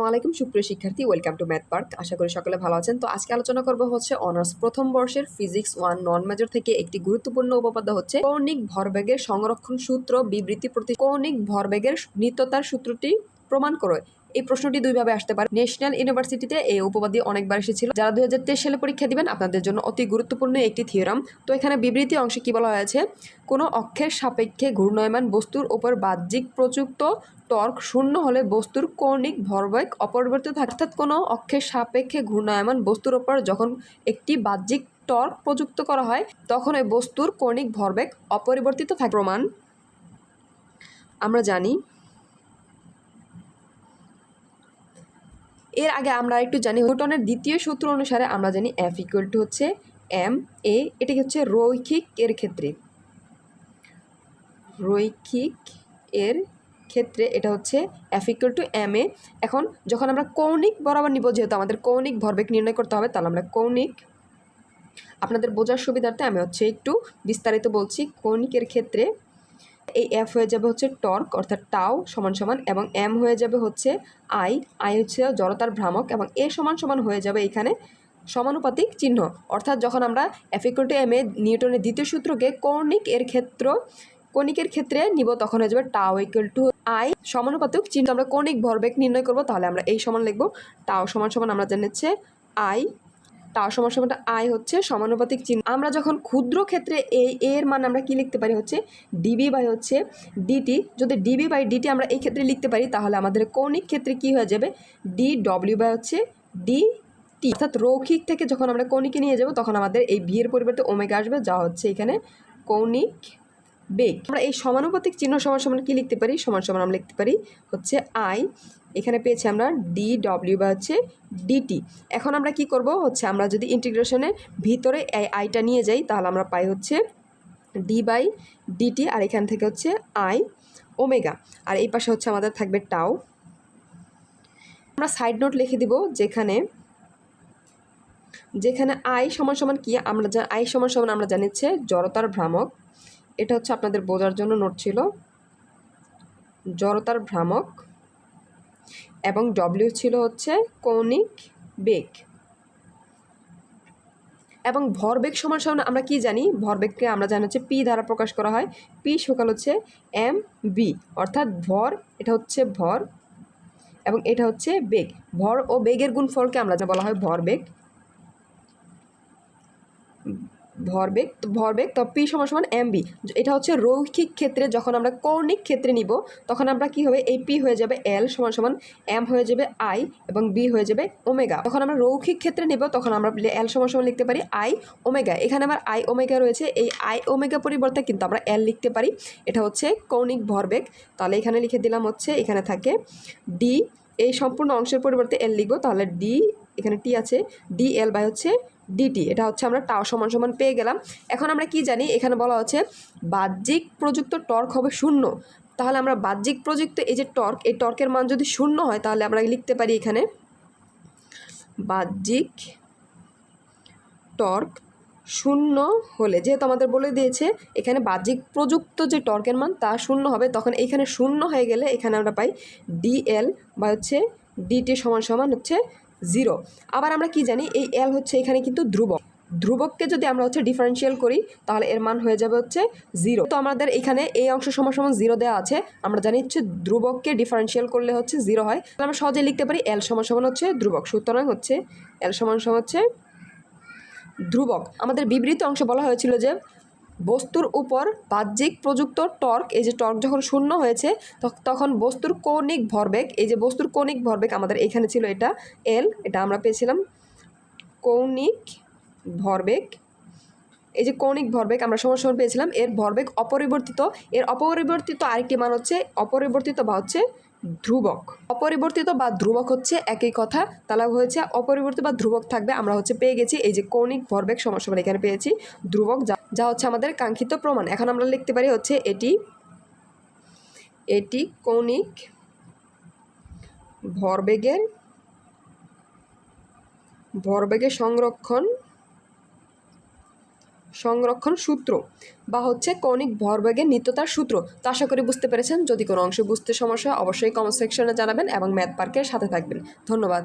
আলাইকুম সুপ্রিয় শিক্ষার্থী, ওয়েলকাম টু ম্যাথ পার্ক। আশা করি সকলে ভালো আছেন। তো আজকে আলোচনা করব হচ্ছে অনার্স প্রথম বর্ষের ফিজিক্স 1 নন মেজর থেকে একটি গুরুত্বপূর্ণ উপপাদ্য হচ্ছে কৌণিক ভরবেগের সংরক্ষণ সূত্র বিবৃতি প্রতি কৌণিক ভরবেগের নিত্যতার সূত্রটি প্রমাণ করো। এই প্রশ্নটি দুইভাবে আসতে পারে। ন্যাশনাল ইউনিভার্সিটিতে এই উপপাদ্য অনেকবার এসেছিল। যারা 2023 সালে পরীক্ষা দিবেন আপনাদের জন্য অতি গুরুত্বপূর্ণ একটি থিওরাম। তো এখানে বিবৃতি অংশে কি বলা হয়েছে, কোনো অক্ষের সাপেক্ষে ঘূর্ণায়মান বস্তুর উপর বাহ্যিক প্রযুক্ত টর্ক শূন্য হলে বস্তুর কৌণিক ভরবেগ অপরিবর্তিত থাকে। অর্থাৎ কোনো অক্ষের সাপেক্ষে ঘূর্ণায়মান বস্তুর উপর যখন একটি বাহ্যিক টর্ক প্রযুক্ত করা হয় তখন ওই বস্তুর কৌণিক ভরবেগ অপরিবর্তিত থাকে। প্রমাণ আমরা জানি। এর আগে আমরা একটু জানি নিউটনের দ্বিতীয় সূত্র অনুসারে আমরা জানি F = হচ্ছে ma। এটি হচ্ছে রৈখিক এর ক্ষেত্রে, রৈখিক এর ক্ষেত্রে এটা হচ্ছে F = ma। এখন যখন আমরা কৌণিক বরাবর নিব, যেহেতু আমাদের কৌণিক ভরবেগ নির্ণয় করতে হবে, তাহলে আমরা কৌণিক, আপনাদের বোঝার সুবিধার্থে আমি হচ্ছে একটু বিস্তারিত বলছি। কৌণিকের ক্ষেত্রে এই F হয়ে যাবে হচ্ছে টর্ক অর্থাৎ টাও সমান সমান, এবং M হয়ে যাবে হচ্ছে I হচ্ছে জড়তার ভ্রামক, এবং A সমান সমান হয়ে যাবে এখানে সমানুপাতিক চিহ্ন। অর্থাৎ যখন আমরা F = ma নিউটনের দ্বিতীয় সূত্রকে কৌণিকের ক্ষেত্রে নিব তখন হয়ে যাবে টাও = I সমানুপাতিক চিহ্ন। আমরা কৌণিক ভরবেগ নির্ণয় করব, তাহলে আমরা এই সমান লিখব টাও সমান সমান আমরা জানি হচ্ছে I, টাও সমান সমান I হচ্ছে সমানুপাতিক চিহ্ন। আমরা যখন ক্ষুদ্র ক্ষেত্রে এই এর মান আমরা কি লিখতে পারি হচ্ছে dB/dt। যদি dB/dt আমরা এই ক্ষেত্রে লিখতে পারি তাহলে আমাদের কৌণিক ক্ষেত্রে কি হয়ে যাবে dW/dt। অর্থাৎ রৈখিক থেকে যখন আমরা কৌণিকে নিয়ে যাব তখন আমাদের এই ভি এর পরিবর্তে ওমেগা আসবে, যা হচ্ছে এখানে কৌণিক বেগ। আমরা এই সমানুপাতিক চিহ্ন সমান সমান কি লিখতে পারি, সমান সমান আমরা লিখতে পারি হচ্ছে I, এখানে পেয়েছি আমরা dW/dt। এখন আমরা কি করব হচ্ছে, আমরা যদি ইন্টিগ্রেশনের ভিতরে এই আইটা নিয়ে যাই তাহলে আমরা পাই হচ্ছে d/dt, আর এখান থেকে হচ্ছে I ওমেগা, আর এই পাশে হচ্ছে আমাদের থাকবে টাও। আমরা সাইড নোট লিখে দিব, যেখানে I সমান সমান কি আমরা I সমান সমান আমরা জানি হচ্ছে জড়তার ভ্রামক। এটা হচ্ছে আপনাদের বোঝার জন্য নোট ছিল, জড়তার ভ্রামক, এবং W ছিল হচ্ছে কৌণিক বেগ, এবং ভরবেগ সমান সমান আমরা কি জানি, ভরবেগকে আমরা জানি হচ্ছে P দ্বারা প্রকাশ করা হয়। P সমান হচ্ছে mv, অর্থাৎ ভর, এটা হচ্ছে ভর এবং এটা হচ্ছে বেগ। ভর ও বেগের গুণফলকে আমরা যা বলা হয় ভরবেগ। তো P সমান সমান mv। এটা হচ্ছে রৈখিক ক্ষেত্রে। যখন আমরা কৌণিক ক্ষেত্রে নিব তখন আমরা কি হবে, এই P হয়ে যাবে L সমান সমান m হয়ে যাবে I, এবং B হয়ে যাবে ওমেগা। যখন আমরা রৈখিক ক্ষেত্রে নিব তখন আমরা L সমান সমান লিখতে পারি I ওমেগা। এখানে আমার I ওমেগা রয়েছে, এই I ওমেগা পরিবর্তে কিন্তু আমরা L লিখতে পারি। এটা হচ্ছে কৌণিক ভরবেগ। তাহলে এখানে লিখে দিলাম হচ্ছে, এখানে থাকে D, এই সম্পূর্ণ অংশের পরিবর্তে L লিখবো, তাহলে D, এখানে T আছে, dL/dt। এটা হচ্ছে আমরা টাও সমান সমান পেয়ে গেলাম। এখন আমরা কি জানি, এখানে বলা হচ্ছে বাহ্যিক প্রযুক্ত টর্ক হবে 0। তাহলে আমরা বাহ্যিক প্রযুক্ত এই যে টর্ক, এই টর্কের মান যদি 0 হয় তাহলে আমরা লিখতে পারি এখানে বাহ্যিক টর্ক 0 হলে, যেহেতু আমাদের বলে দিয়েছে এখানে বাহ্যিক প্রযুক্ত যে টর্কের মান তা 0 হবে, তখন এইখানে 0 হয়ে গেলে এখানে আমরা পাই dL/dt সমান সমান হচ্ছে 0। আবার আমরা কি জানি, এই L হচ্ছে এখানে কিন্তু ধ্রুবককে যদি আমরা হচ্ছে ডিফারেন্সিয়াল করি তাহলে এর মান হয়ে যাবে হচ্ছে 0। তো আমাদের এখানে এই অংশ সমান সমান 0 দেওয়া আছে, আমরা জানি হচ্ছে ধ্রুবককে ডিফারেন্সিয়াল করলে হচ্ছে 0 হয়। তাহলে আমরা সহজে লিখতে পারি L সমান সমান হচ্ছে ধ্রুবক। সুতরাং হচ্ছে L সমান সমান হচ্ছে ধ্রুবক। আমাদের বিবৃত অংশে বলা হয়েছিল যে বস্তুর উপর বাহ্যিক প্রযুক্ত টর্ক, এই যে টর্ক যখন 0 হয়েছে তখন বস্তুর কৌণিক ভরবেগ, এই যে বস্তুর কৌণিক ভরবেগ আমাদের এখানে ছিল এটা L, এটা আমরা পেয়েছিলাম কৌণিক ভরবেগ। এই যে কৌণিক ভরবেগ আমরা সমান সমান পেয়েছিলাম, এর ভরবেগ অপরিবর্তিত। এর অপরিবর্তিত আরেকটি মান হচ্ছে অপরিবর্তিত বা হচ্ছে ধ্রুবক। অপরিবর্তিত বা ধ্রুবক হচ্ছে একই কথা, তাহলে হয়েছে অপরিবর্তিত বা ধ্রুবক থাকবে। আমরা হচ্ছে পেয়ে গেছি এই যে কৌণিক ভরবেগ সমান সমান এখানে পেয়েছি ধ্রুবক, যা হচ্ছে আমাদের কাঙ্ক্ষিত প্রমাণ। এখন আমরা লিখতে পারি হচ্ছে এটি কৌণিক ভরবেগের সংরক্ষণ সংরক্ষণ সূত্র বা হচ্ছে কৌণিক ভরবেগের নিত্যতার সূত্র। তো আশা করি বুঝতে পেরেছেন। যদি কোনো অংশ বুঝতে সমস্যা হয় অবশ্যই কমেন্ট সেকশনে জানাবেন এবং ম্যাথ পার্কের সাথে থাকবেন। ধন্যবাদ।